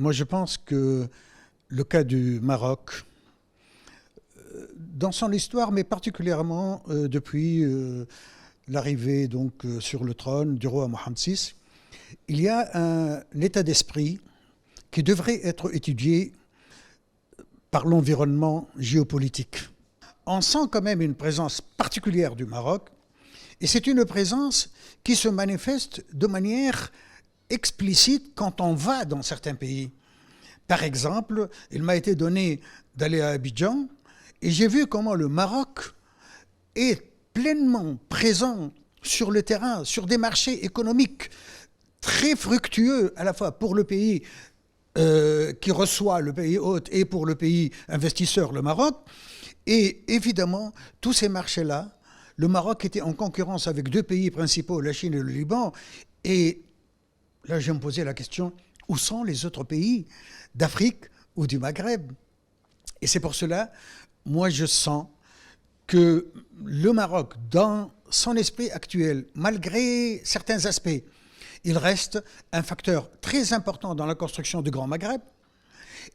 Moi, je pense que le cas du Maroc, dans son histoire, mais particulièrement depuis l'arrivée sur le trône du roi Mohammed VI, il y a un état d'esprit qui devrait être étudié par l'environnement géopolitique. On sent quand même une présence particulière du Maroc, et c'est une présence qui se manifeste de manière explicite quand on va dans certains pays. Par exemple, il m'a été donné d'aller à Abidjan, et j'ai vu comment le Maroc est pleinement présent sur le terrain, sur des marchés économiques très fructueux, à la fois pour le pays qui reçoit le pays hôte et pour le pays investisseur, le Maroc. Et évidemment, tous ces marchés-là, le Maroc était en concurrence avec deux pays principaux, la Chine et le Liban. Et là, je me posais la question, où sont les autres pays d'Afrique ou du Maghreb? Et c'est pour cela, moi, je sens que le Maroc, dans son esprit actuel, malgré certains aspects, il reste un facteur très important dans la construction du Grand Maghreb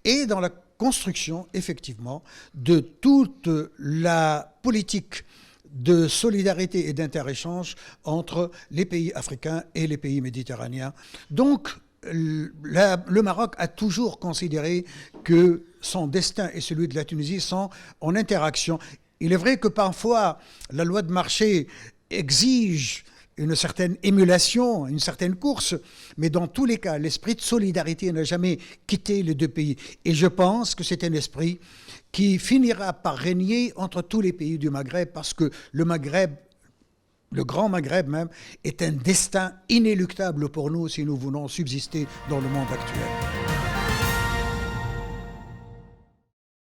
et dans la construction, effectivement, de toute la politique de solidarité et d'inter-échange entre les pays africains et les pays méditerranéens. Donc, le Maroc a toujours considéré que son destin et celui de la Tunisie sont en interaction. Il est vrai que parfois, la loi de marché exige une certaine émulation, une certaine course, mais dans tous les cas, l'esprit de solidarité n'a jamais quitté les deux pays. Et je pense que c'est un esprit qui finira par régner entre tous les pays du Maghreb, parce que le Maghreb, le Grand Maghreb même, est un destin inéluctable pour nous si nous voulons subsister dans le monde actuel.